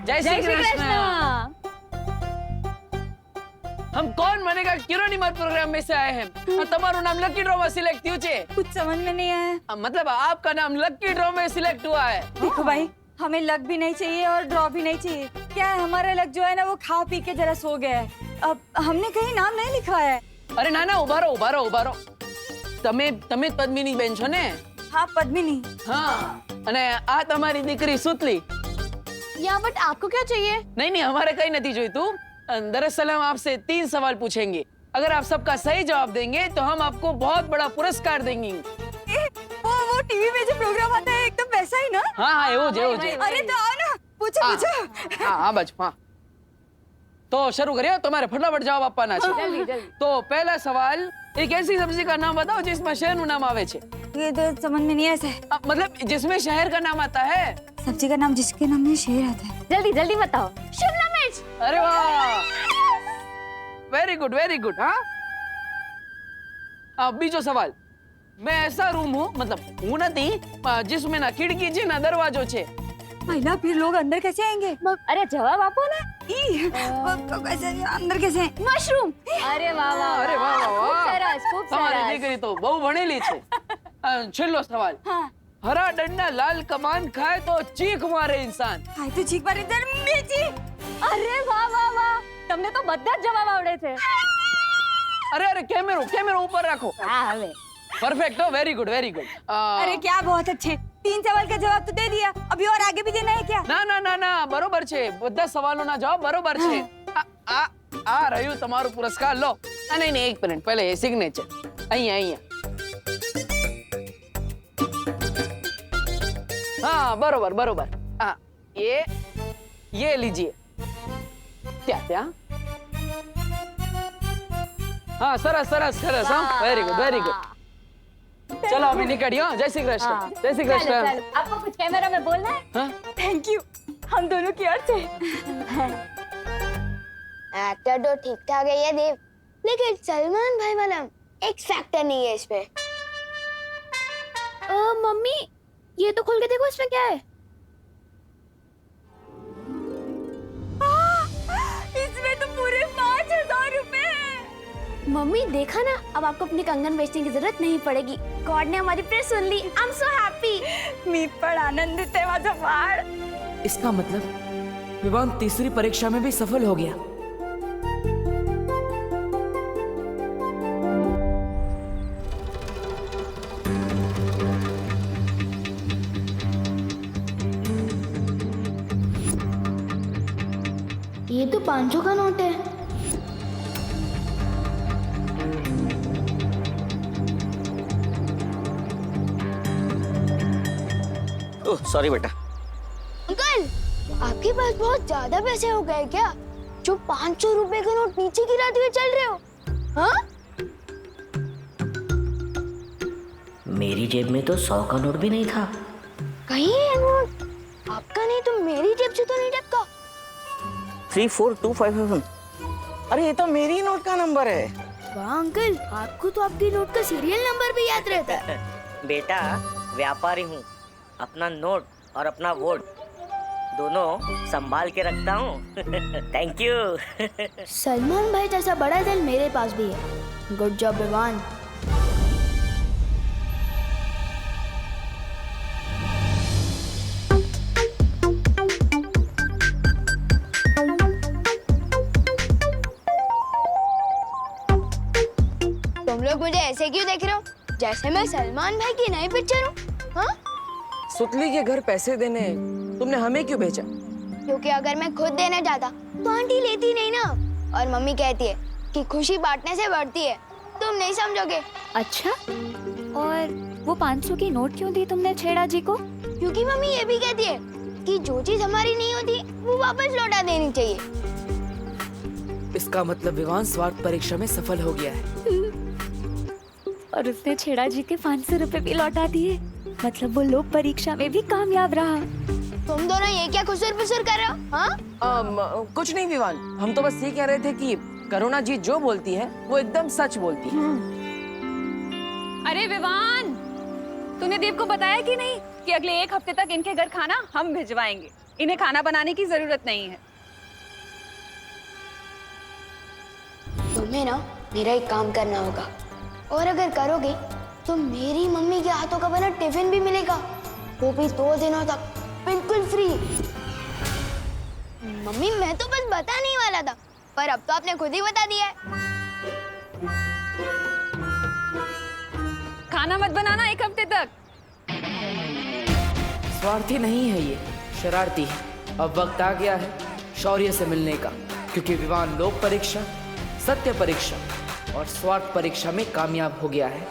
जय श्री कृष्ण। हम कौन बनेगा किरोनीमर प्रोग्राम में से आए हैं। तुम्हारू नाम लकी ड्रॉ में सिलेक्ट થયું છે। कुछ समझ में नहीं आया। मतलब आपका नाम लकी ड्रॉ में सिलेक्ट हुआ है। देखो भाई, हमें लक भी नहीं चाहिए और ड्रॉ भी नहीं चाहिए। क्या है, हमारा लक जो है ना वो खा पी के जरा सो गया है। अब हमने कहीं नाम नहीं लिखा है। अरे ना ना, उभा रहो। તમે પદ્મિની બેન છો ને? हाँ पद्मिनी। हाँ, અને આ તમારી દીકરી સુતલી। या बट आपको क्या चाहिए? नहीं हमारे कहीं नहीं जोईतुं। दरअसल हम आपसे 3 सवाल पूछेंगे। अगर आप सबका सही जवाब देंगे तो हम आपको बहुत बड़ा पुरस्कार देंगे। वो टीवी में जो प्रोग्राम आता है एकदम वैसा ही ना? हाँ एवो जे। अरे तो आओ ना, पूछो। हाँ बच्चों, हाँ तो शुरू करिए। तुम्हारे फटाफट जवाब આપવાના છે। जल्दी। तो पहला सवाल, एक ऐसी सब्जी का नाम बताओ जिसमें शहर નું નામ આવે છે। ये तो समझ में नहीं ऐसा है। मतलब जिसमें शहर का नाम आता है। सब्जी का नाम जिसके नाम में शेर आता है। जल्दी बताओ। शिमला मिर्च। अरे वाह, वेरी गुड। हाँ अब बीजो सवाल, मैं ऐसा रूम हूँ, मतलब हूँ नहीं, जिसमें ना खिड़की છે ना दरवाजो છે। महिला फिर लोग अंदर कैसे आएंगे? अरे जवाब आपो ना। कैसे अंदर कैसे? मशरूम। अरे वाह। अरे वाह। खूब તમારી सरस। દીકરી તો બહુ ભણેલી છે। છેલ્લો સવાલ, हाँ। हरा डंडा लाल कमान खाए तो चीख मारे इंसान। हाय तो चीख मारे मिर्ची। अरे वाह। તમને તો બધા જ જવાબ આવડે છે। अरे कैमरो ऊपर रखो। हाँ હવે। परफेक्ट हो, वेरी गुड। अरे क्या बहुत अच्छे, 3 सवाल का जवाब तो दे दिया, अभी और आगे भी देना है क्या? ना बरोबर છે, બધા સવાલોના જવાબ બરોબર છે। આ રહ્યું તમારું પુરસ્કાર, લો। નહીં એક મિનિટ, પહેલે એ સિગ્નેચર અહીંયા। हाँ बरोबर। हाँ ये लीजिए। क्या? हाँ सरस। हाँ वेरी गुड। चलो अभी निकलियो। जय श्री कृष्ण। जय श्री कृष्ण। आपको कुछ कैमरा में बोलना है? हाँ? थैंक यू, हम दोनों की ओर से। एक्टर तो ठीक ठाक है ये देव, लेकिन सलमान भाई वाला एक्स फैक्टर नहीं है इसमें। मम्मी ये तो खोल के देखो, इसमें क्या है? इसमें तो पूरे 5000 रुपए हैं। मम्मी देखा ना, अब आपको अपनी कंगन बेचने की जरूरत नहीं पड़ेगी। गॉड ने हमारी प्रेयर सुन ली। I am so happy. मी पण आनंदित आहे माझा बाळ। इसका मतलब विवान तीसरी परीक्षा में भी सफल हो गया। ये तो 500 का नोट है। ओह सॉरी बेटा। अंकल, आपके पास बहुत ज्यादा पैसे हो गए क्या, जो 500 रुपए का नोट नीचे गिराते हुए चल रहे हो? हाँ? मेरी जेब में तो 100 का नोट भी नहीं था। कहीं ये नोट आपका नहीं तो मेरी जेब से तो नहीं टपका। 34257। अरे ये तो मेरी नोट का नंबर है। वाह अंकल, आपको तो आपके नोट का सीरियल नंबर भी याद रहता है। बेटा व्यापारी हूँ, अपना नोट और अपना वोट दोनों संभाल के रखता हूँ। Thank you. सलमान भाई जैसा बड़ा दिल मेरे पास भी है। Good job Vivaan. तुम लोग मुझे ऐसे क्यों देख रहे हो, जैसे मैं सलमान भाई की नई पिक्चर हूँ? हाँ? सुतली के घर पैसे देने तुमने हमें क्यों भेजा? क्योंकि अगर मैं खुद देने जाता तो आंटी लेती नहीं ना, और मम्मी कहती है कि खुशी बांटने से बढ़ती है। तुम नहीं समझोगे। अच्छा, और वो 500 की नोट क्यों दी तुमने छेड़ा जी को? क्योंकि मम्मी ये भी कहती है कि जो चीज हमारी नहीं होती वो वापस लौटा देनी चाहिए। इसका मतलब विवान स्वार्थ परीक्षा में सफल हो गया है। और उसने छेड़ा जी के 500 रुपए भी लौटा दिए, मतलब वो लोग परीक्षा में भी कामयाब रहा। तुम दोनों ये क्या खुसुर-फुसुर कर रहे हो? हाँ? कुछ नहीं विवान, हम तो बस ये कह रहे थे कि करुणा जी जो बोलती है वो एकदम सच बोलती है। अरे विवान, तूने देव को बताया कि नहीं कि अगले 1 हफ्ते तक इनके घर खाना हम भिजवाएंगे? इन्हें खाना बनाने की जरूरत नहीं है। तुम्हें ना मेरा एक काम करना होगा, और अगर करोगे तो मेरी मम्मी के हाथों का बना टिफिन भी मिलेगा, वो भी 2 दिनों तक बिल्कुल फ्री। मम्मी मैं तो बस बताने वाला था, पर अब तो आपने खुद ही बता दिया है। खाना मत बनाना 1 हफ्ते तक। स्वार्थी नहीं है ये, शरारती है। अब वक्त आ गया है शौर्य से मिलने का, क्योंकि विवान लोक परीक्षा, सत्य परीक्षा और स्वार्थ परीक्षा में कामयाब हो गया है।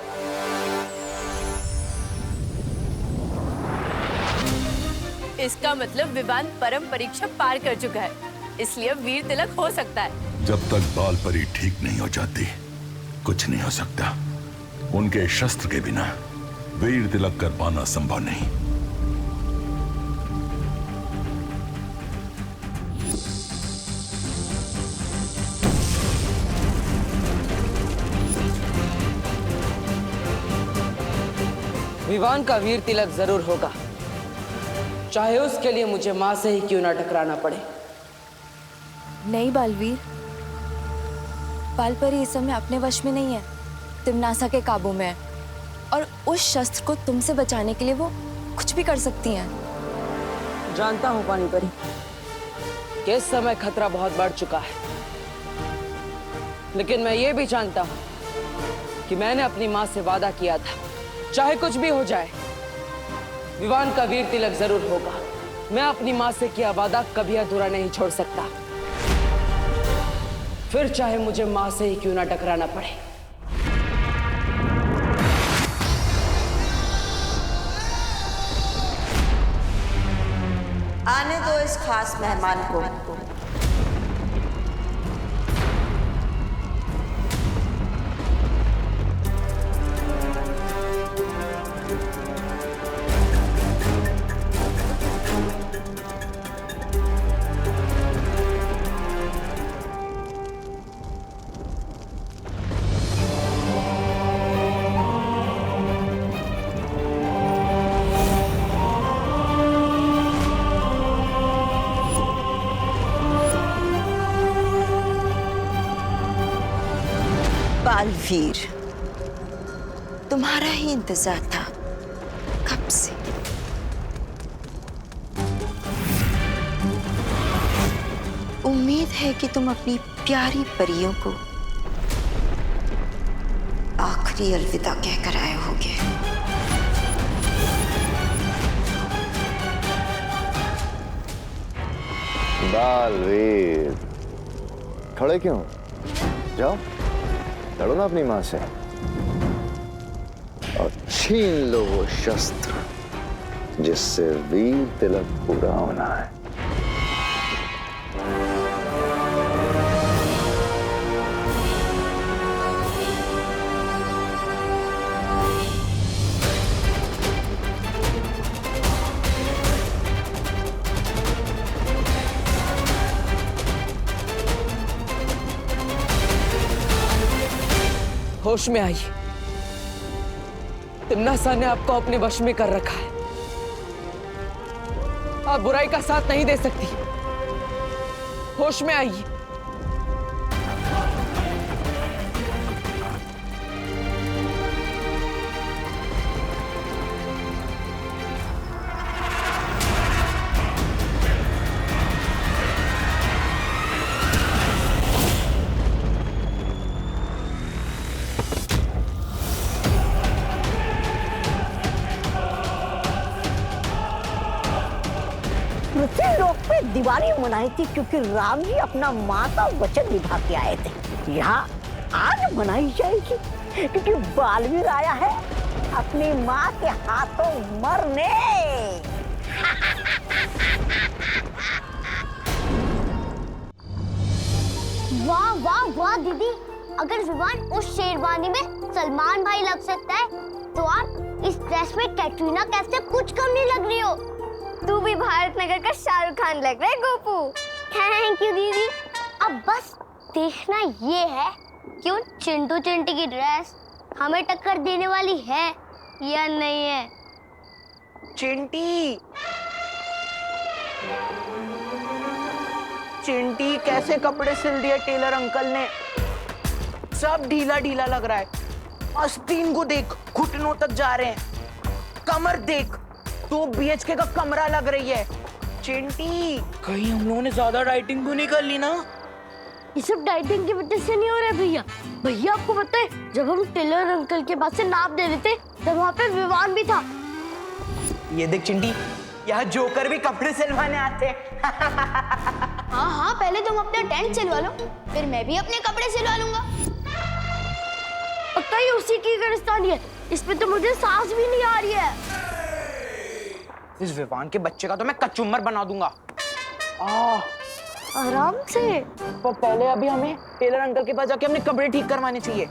इसका मतलब विवान परम परीक्षा पार कर चुका है, इसलिए वीर तिलक हो सकता है। जब तक बाल परी ठीक नहीं हो जाती कुछ नहीं हो सकता। उनके शस्त्र के बिना वीर तिलक कर पाना संभव नहीं। विवान का वीर तिलक जरूर होगा, चाहे उसके लिए मुझे मां से ही क्यों ना टकराना पड़े। नहीं बालवीर, बालपरी इस समय अपने वश में नहीं है, तिमनासा के काबू में है, और उस शस्त्र को तुमसे बचाने के लिए वो कुछ भी कर सकती हैं। जानता हूं पानी परी कि इस समय खतरा बहुत बढ़ चुका है, लेकिन मैं ये भी जानता हूं कि मैंने अपनी मां से वादा किया था, चाहे कुछ भी हो जाए विवान का वीर तिलक जरूर होगा। मैं अपनी मां से किया वादा कभी अधूरा नहीं छोड़ सकता, फिर चाहे मुझे मां से ही क्यों ना टकराना पड़े। आने दो इस खास मेहमान को। बालवीर, तुम्हारा ही इंतजार था कब से। उम्मीद है कि तुम अपनी प्यारी परियों को आखिरी अलविदा कहकर आए होगे। बालवीर, खड़े क्यों? जाओ लड़ो ना अपनी मां से और छीन लो वो शस्त्र जिससे वीर तिलक पूरा होना है। होश में आइए, तिमनासा ने आपको अपने वश में कर रखा है। आप बुराई का साथ नहीं दे सकती। होश में आइए। पृथ्वी लोक पे दिवाली मनाई थी क्योंकि राम जी अपना माँ का वचन निभा के आए थे। यहाँ आज मनाई जाएगी क्योंकि बालवीर आया है अपनी माँ के हाथों मरने। वाह वाह वाह दीदी, अगर विवान उस शेरवानी में सलमान भाई लग सकता है तो आप इस ड्रेस में कैटरीना कैफ से कुछ कम नहीं लग रही हो। तू भी भारत नगर का शाहरुख खान लग रहा है गोपू। थैंक यू दीदी। अब बस देखना ये है कि उन चिंटू चिंटी की ड्रेस हमें टक्कर देने वाली है या नहीं है। चिंटी, चिंटी, कैसे कपड़े सिल दिए टेलर अंकल ने, सब ढीला ढीला लग रहा है। आस्तीन को देख, घुटनों तक जा रहे हैं। कमर देख, 2 BHK का कमरा लग रही है। चिंटी, कहीं हम लोगों ने ज्यादा डाइटिंग तो नहीं कर ली ना? ये सब डाइटिंग की वजह से नहीं हो रहा है भैया। भैया आपको पता है, जब हम टेलर अंकल के पास से नाप दे रहे थे तब वहाँ पे विवान भी था। ये देख चिंटी, यहाँ जोकर भी कपड़े सिलवाने आते हैं। हाँ हाँ, पहले तुम अपना टेंट सिलवा लो, फिर मैं भी अपने कपड़े सिलवा लूंगा। पक्का ही उसी की गिरफ्तारी है, इसमें तो मुझे सांस भी नहीं आ रही है। इस विवान के बच्चे का तो मैं कचुम्बर बना दूंगा। आराम से। तो पहले अभी हमें टेलर अंकल के पास जाके अपने कपड़े ठीक करवाने चाहिए।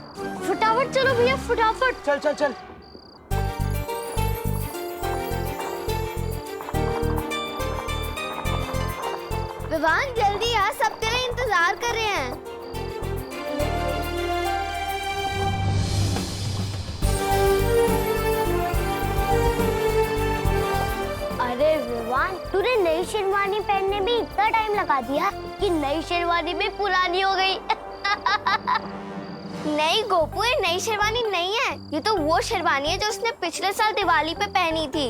फटाफट चलो भैया, फटाफट। चल चल चल। विवान जल्दी आ, सब तेरा इंतजार कर रहे हैं। अरे विवान, तूने नई शेरवानी पहनने में इतना टाइम लगा दिया कि नई शेरवानी भी पुरानी हो गई। नहीं गोपू, ये नई शेरवानी नहीं है, ये तो वो शेरवानी है जो उसने पिछले साल दिवाली पे पहनी थी।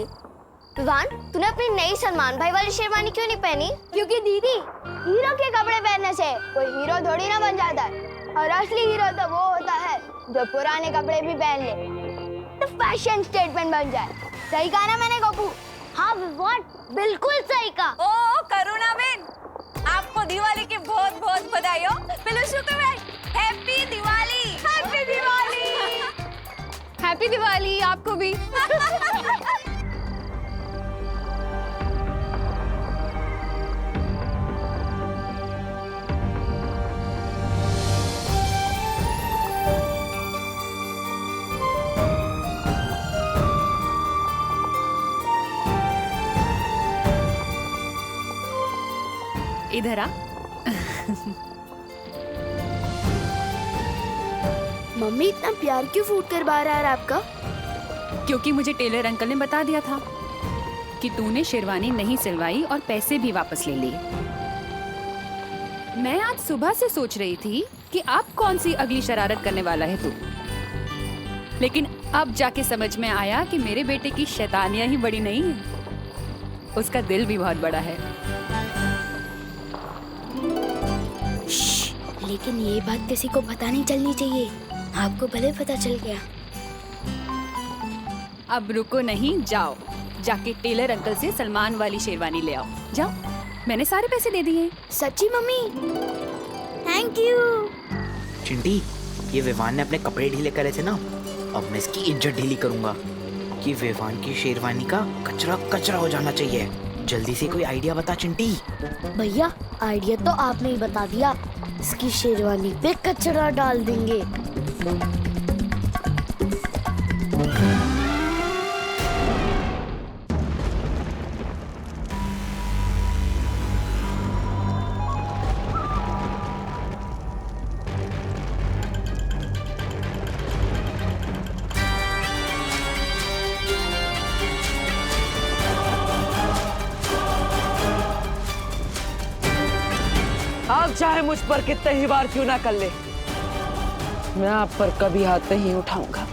विवान, तूने अपनी नई सलमान भाई वाली शेरवानी क्यों नहीं पहनी? क्योंकि दीदी, हीरो के कपड़े पहनने से कोई हीरो थोड़ी ना बन जाता है, और असली हीरो तो वो होता है जो पुराने कपड़े भी पहन ले, तो फैशन स्टेटमेंट बन जाए। सही कहा ना मैंने गोपू? हाँ विवान, बिल्कुल सही कहा। ओ करुणा बेन, आपको दिवाली की बहुत बहुत बधाई हो। Happy Diwali. Happy Diwali. Happy Diwali आपको भी। इधर आ। मम्मी, इतना प्यार क्यों फूट कर बाहर आ रहा है आपका? क्योंकि मुझे टेलर अंकल ने बता दिया था कि तूने शेरवानी नहीं सिलवाई और पैसे भी वापस ले लिए। मैं आज सुबह से सोच रही थी कि अब कौन सी अगली शरारत करने वाला है तू, लेकिन अब जाके समझ में आया कि मेरे बेटे की शैतानियां ही बड़ी नहीं है, उसका दिल भी बहुत बड़ा है। लेकिन ये बात किसी को पता नहीं चलनी चाहिए। आपको भले पता चल गया। अब रुको नहीं, जाओ जाके टेलर अंकल से सलमान वाली शेरवानी ले आओ। जाओ, मैंने सारे पैसे दे दिए। सच्ची मम्मी? Thank you. चिंटी, ये विवान ने अपने कपड़े ढीले करे थे ना, अब मैं इसकी इज्जत ढीली करूंगा कि विवान की शेरवानी का कचरा कचरा हो जाना चाहिए। जल्दी से कोई आइडिया बता चिंटी। भैया, आइडिया तो आपने ही बता दिया, इसकी शेरवानी पे कचरा डाल देंगे। आप चाहे मुझ पर कितने ही बार क्यों ना कर ले, मैं आप पर कभी हाथ नहीं उठाऊंगा।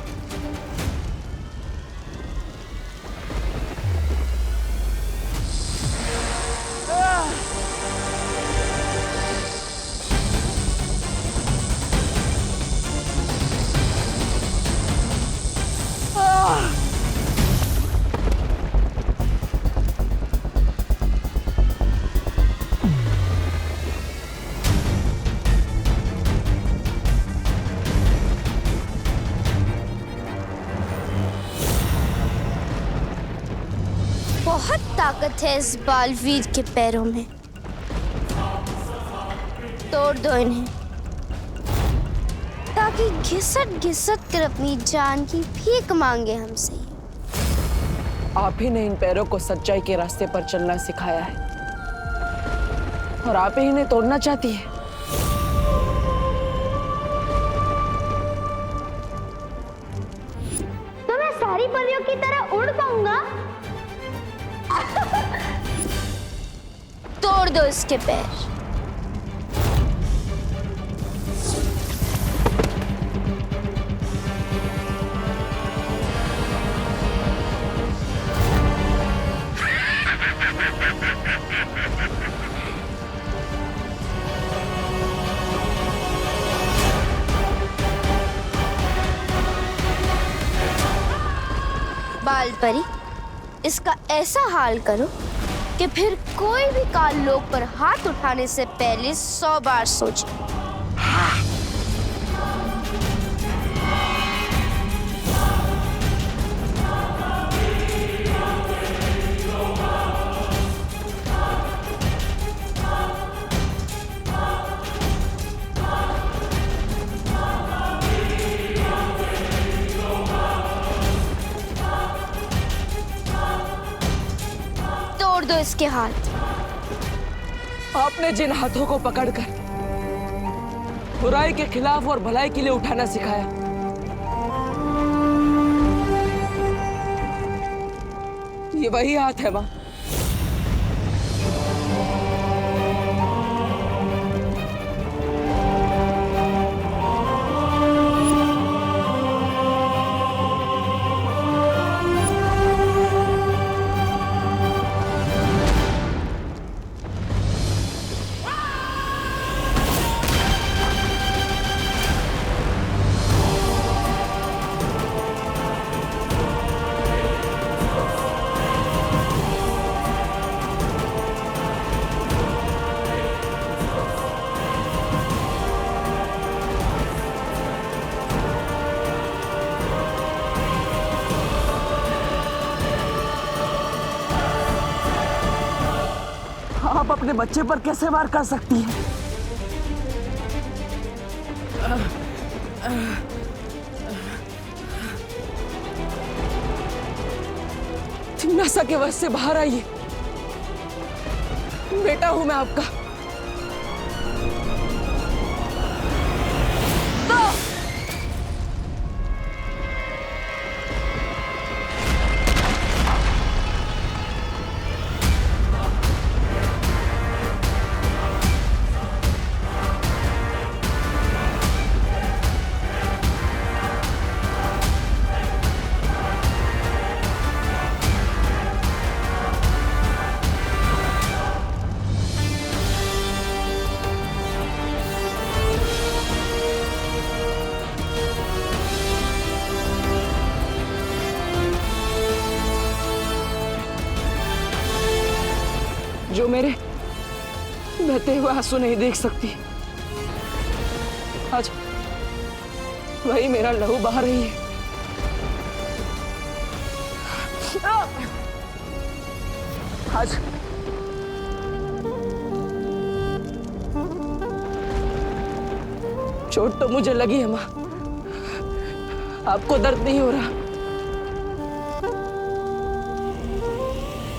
बहुत ताकत है इस बालवीर के पैरों में। तोड़ दो इन्हें, ताकि घिसट घिसट कर अपनी जान की भीख मांगे हमसे। आप ही ने इन पैरों को सच्चाई के रास्ते पर चलना सिखाया है, और आप ही इन्हें तोड़ना चाहती है। तो मैं सारी परियों की तरह उड़ पाऊंगा? तोड़ दो इसके पैर। बाल परी, इसका ऐसा हाल करो कि फिर कोई भी काल लोक पर हाथ उठाने से पहले 100 बार सोचे। तोड़ दो इसके हाथ। आपने जिन हाथों को पकड़कर बुराई के खिलाफ और भलाई के लिए उठाना सिखाया, ये वही हाथ है मां। आप अपने बच्चे पर कैसे वार कर सकती हैं? थिम्नासा के वश से बाहर आइए, बेटा हूं मैं आपका। जो मेरे बहते हुए आंसू नहीं देख सकती, आज वही मेरा लहू बहा रही है। आज चोट तो मुझे लगी है मां, आपको दर्द नहीं हो रहा।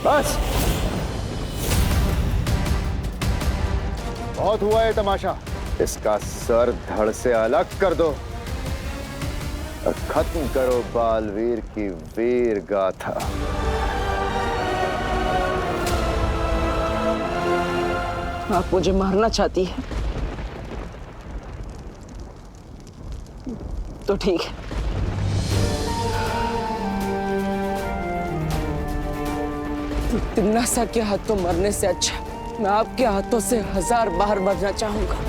बस बहुत हुआ है तमाशा। इसका सर धड़ से अलग कर दो और खत्म करो बालवीर की वीर गाथा। आप मुझे मारना चाहती है तो ठीक है, तिम्नासा के हाथों मरने से अच्छा मैं आपके हाथों से 1000 बार मरना चाहूंगा।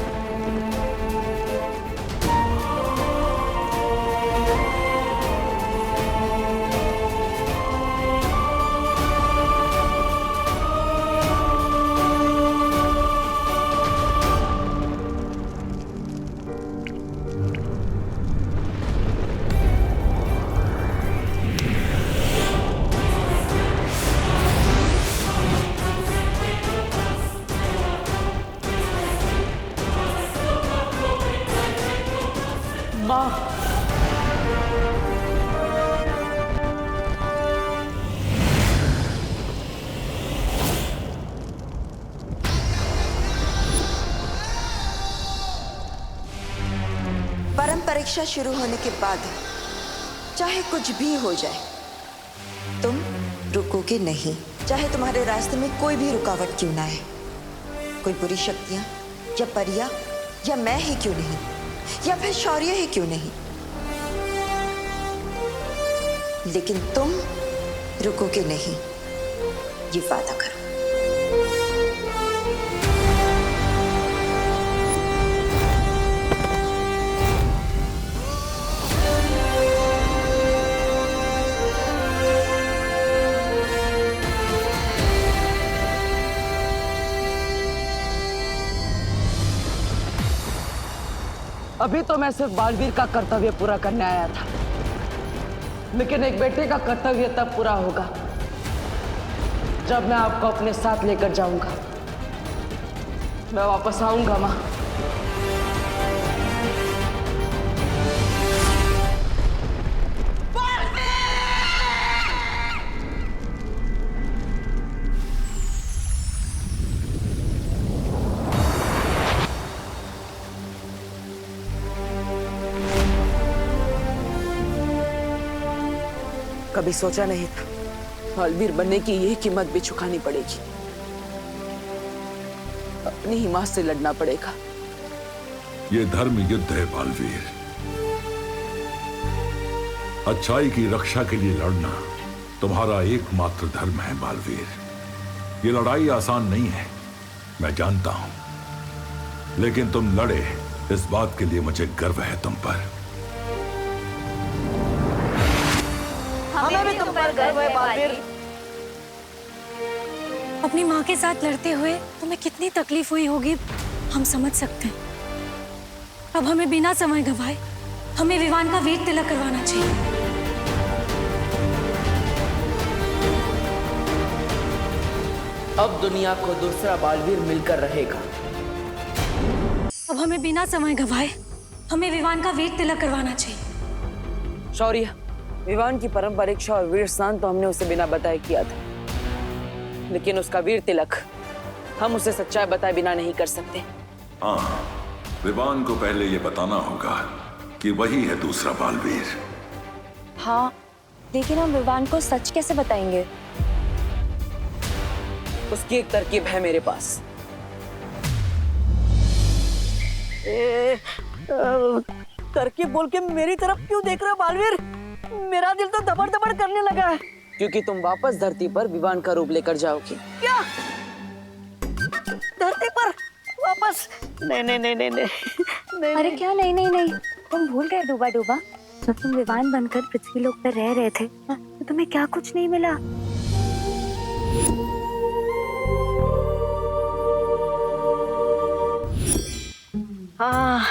परम परीक्षा शुरू होने के बाद चाहे कुछ भी हो जाए, तुम रुकोगे नहीं, चाहे तुम्हारे रास्ते में कोई भी रुकावट क्यों ना आए। कोई बुरी शक्तियां या परियां या मैं ही क्यों नहीं, या फिर शौर्य ही क्यों नहीं, लेकिन तुम रुकोगे नहीं, ये वादा करो। अभी तो मैं सिर्फ बालवीर का कर्तव्य पूरा करने आया था, लेकिन एक बेटे का कर्तव्य तब पूरा होगा जब मैं आपको अपने साथ लेकर जाऊंगा। मैं वापस आऊंगा माँ। कभी सोचा नहीं था बालवीर बनने की यही कीमत भी चुकानी पड़ेगी। अपनी ही मां से लड़ना पड़ेगा। ये धर्म युद्ध है बालवीर। अच्छाई की रक्षा के लिए लड़ना तुम्हारा एकमात्र धर्म है बालवीर। ये लड़ाई आसान नहीं है, मैं जानता हूं, लेकिन तुम लड़े, इस बात के लिए मुझे गर्व है तुम पर। हमें भी तुम पर गर्व है बालवीर। अपनी माँ के साथ लड़ते हुए तुम्हें कितनी तकलीफ हुई होगी हम समझ सकते हैं। अब हमें बिना समय गंवाए हमें विवान का वीर तिलक करवाना चाहिए। अब दुनिया को दूसरा बालवीर मिलकर रहेगा। अब हमें बिना समय गंवाए हमें विवान का वीर तिलक करवाना चाहिए। शौर्य, विवान की पारंपरिक और वीर स्नान तो हमने उसे बिना बताए किया था, लेकिन उसका वीर तिलक हम उसे सच्चाई बताए बिना नहीं कर सकते। हाँ, विवान को पहले ये बताना होगा कि वही है दूसरा बालवीर। हाँ, लेकिन हम विवान को सच कैसे बताएंगे? उसकी एक तरकीब है मेरे पास। तरकीब बोल के मेरी तरफ क्यों देख रहे हो बालवीर? मेरा दिल तो दबड़ दबड़ करने लगा है। क्योंकि तुम वापस धरती पर विवान का रूप लेकर जाओगी। क्या? धरती पर वापस? नहीं नहीं नहीं नहीं नहीं। अरे क्या नहीं नहीं नहीं, तुम भूल गए डूबा डूबा, जब तुम विवान बनकर पृथ्वी लोक पर रह रहे थे तो तुम्हें क्या कुछ नहीं मिला? हाँ,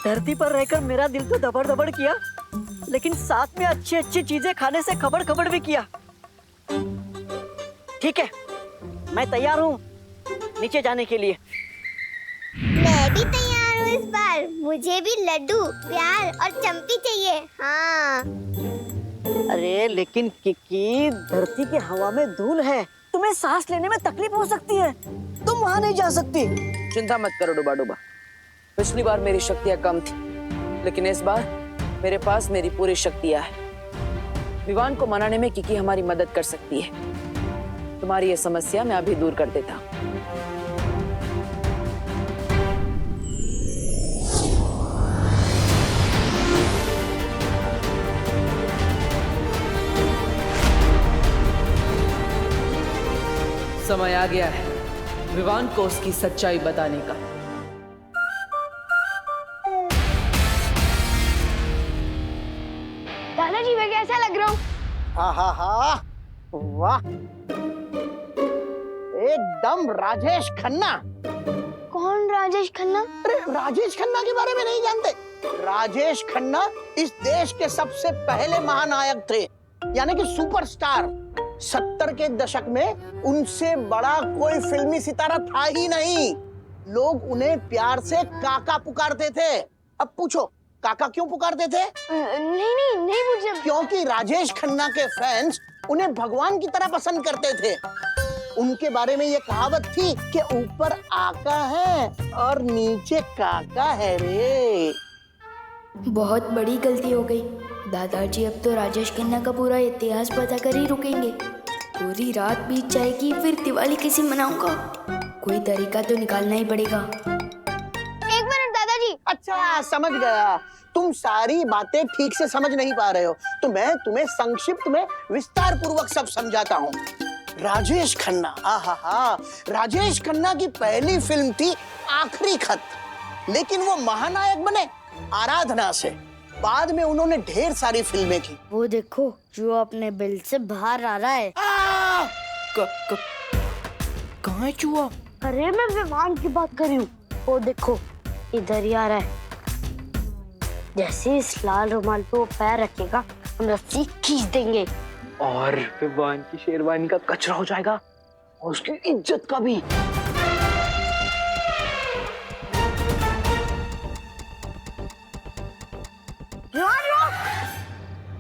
धरती पर रहकर मेरा दिल तो दबड़ दबड़ किया, लेकिन साथ में अच्छी अच्छी चीजें खाने से खबड़ खबड़ भी किया। ठीक है, मैं तैयार हूँ नीचे जाने के लिए। मैं भी तैयार हूँ इस बार। मुझे भी लड्डू, प्यार और चंपी चाहिए। हाँ। अरे लेकिन किकी, धरती की हवा में धूल है, तुम्हें सांस लेने में तकलीफ हो सकती है, तुम वहाँ नहीं जा सकती। चिंता मत करो डूबा डूबा, पिछली बार मेरी शक्तियां कम थी, लेकिन इस बार मेरे पास मेरी पूरी शक्तियां हैं। विवान को मनाने में किकी हमारी मदद कर सकती है। तुम्हारी ये समस्या मैं अभी दूर कर देता हूं। समय आ गया है विवान को उसकी सच्चाई बताने का। दादाजी मैं कैसा लग रहा हूँ? हाँ हाँ हाँ, वाह, एकदम राजेश खन्ना। कौन राजेश खन्ना? अरे राजेश खन्ना के बारे में नहीं जानते? राजेश खन्ना इस देश के सबसे पहले महानायक थे, यानी कि सुपरस्टार। 70 के दशक में उनसे बड़ा कोई फिल्मी सितारा था ही नहीं। लोग उन्हें प्यार से काका पुकारते थे। अब पूछो काका क्यों पुकारते थे? नहीं पूछो। क्योंकि राजेश खन्ना के फैंस उन्हें भगवान की तरह पसंद करते थे। उनके बारे में ये कहावत थी कि ऊपर आका है और नीचे काका है रे। बहुत बड़ी गलती हो गई दादाजी। अब तो राजेश खन्ना का पूरा इतिहास पता कर ही रुकेंगे। पूरी रात बीत जाएगी, फिर दिवाली कैसे मनाऊंगा? कोई तरीका तो निकालना ही पड़ेगा। एक मिनट दादाजी। अच्छा समझ गया, तुम सारी बातें ठीक से समझ नहीं पा रहे हो, तो मैं तुम्हें संक्षिप्त में विस्तार पूर्वक सब समझाता हूँ। राजेश खन्ना, आहा, राजेश खन्ना की पहली फिल्म थी आखिरी खत, लेकिन वो महानायक बने आराधना से। बाद में उन्होंने ढेर सारी फिल्में की। वो देखो जो अपने बिल से बाहर आ रहा है। कहाँ है चूहा? अरे मैं विमान की बात कर रही हूँ, वो देखो इधर ही आ रहा है। जैसे इस लाल रुमाल पे वो पैर रखेगा, हम रस्सी खींच देंगे और विवान की शेरवानी का कचरा हो जाएगा और उसकी इज्जत का भी।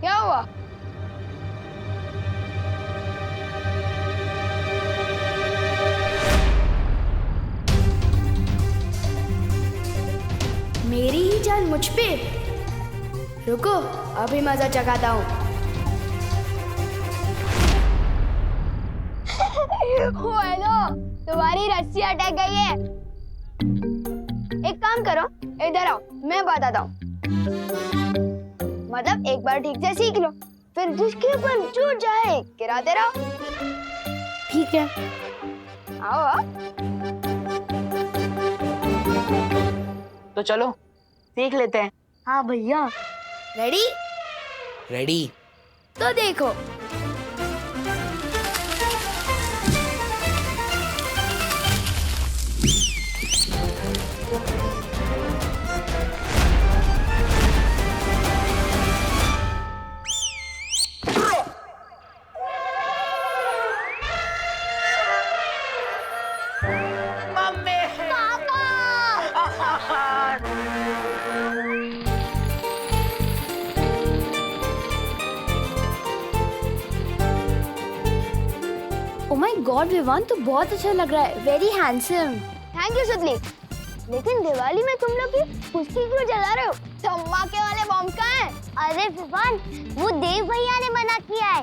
क्या हुआ? मेरी ही जान मुझ पे। रुको, अभी मजा चखाता हूँ। हेलो, तुम्हारी रस्सी अटक गई है। एक काम करो, इधर आओ, मैं बताता हूँ। मतलब एक बार ठीक से सीख लो, फिर जिसके ऊपर जो जाए गिराते रहो। ठीक है, आओ आओ। तो चलो सीख लेते हैं। हाँ भैया। रेडी? रेडी। तो देखो, ओ माय गॉड विवान, तो बहुत अच्छा लग रहा है। Very handsome. थैंक यू सुतली। लेकिन दिवाली में तुम लोग कुश्ती क्यों जला रहे हो? धमाके वाले बॉम्ब कहाँ हैं? अरे विवान, वो देव भैया ने मना किया है।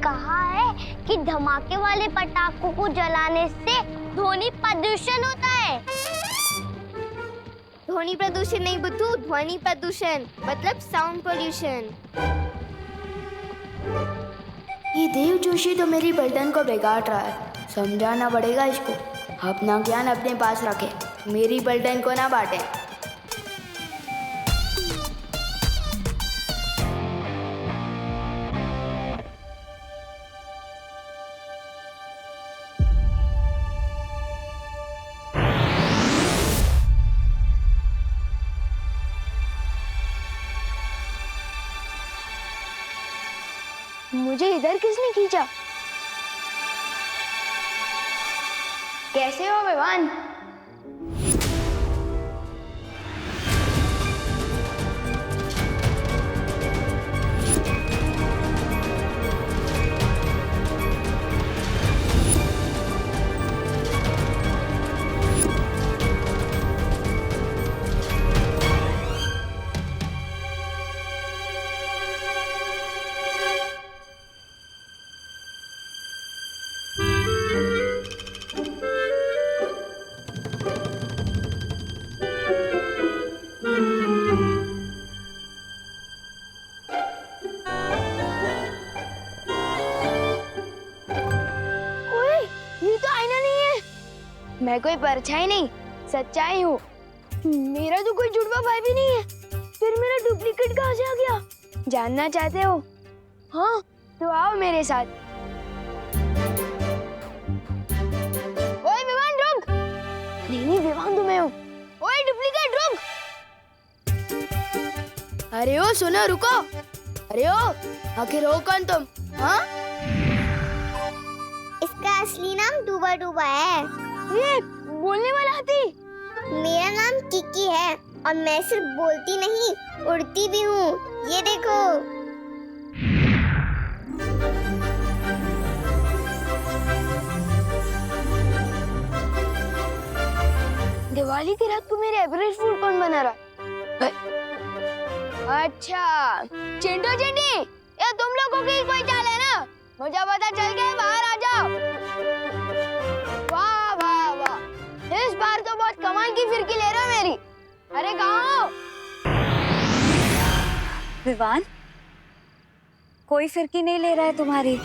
कहा है कि धमाके वाले पटाखों को जलाने से ध्वनि प्रदूषण होता है। ध्वनि प्रदूषण नहीं बुद्धू, ध्वनि प्रदूषण मतलब साउंड पोल्यूशन। ये देव जोशी तो मेरी बर्तन को बिगाड़ रहा है। समझाना पड़ेगा इसको, अपना ज्ञान अपने पास रखे, मेरी बर्तन को ना बांटे। मुझे इधर किसने खींचा? कैसे हो विवान? मैं कोई परछाई नहीं, सच्चाई हूँ। मेरा तो कोई जुड़वा भाई भी नहीं है, फिर मेरा डुप्लीकेट कहाँ से आ गया? जानना चाहते हो? हाँ, तो आओ मेरे साथ। ओए विवान रुक! नहीं विवान, तुम्हें हूँ। ओए डुप्लीकेट रुक! अरे ओ सुनो, रुको। अरे ओ, आखिर हो कौन तुम? हाँ? इसका असली नाम डूबा डूबा है। ये बोलने वाला हाथी? मेरा नाम किकी है और मैं सिर्फ बोलती नहीं, उड़ती भी हूँ। ये देखो। दिवाली की रात को मेरे एवरेज फूड कौन बना रहा? अच्छा, चिंटू चिंटी, की कोई चाल है ना? मुझे पता चल गया, बाहर आ जाओ। वाह वाह वाह, इस बार तो बहुत कमाल की फिरकी ले रहे हो मेरी। अरे कहाँ हो? विवान, कोई फिरकी नहीं ले रहा है तुम्हारी।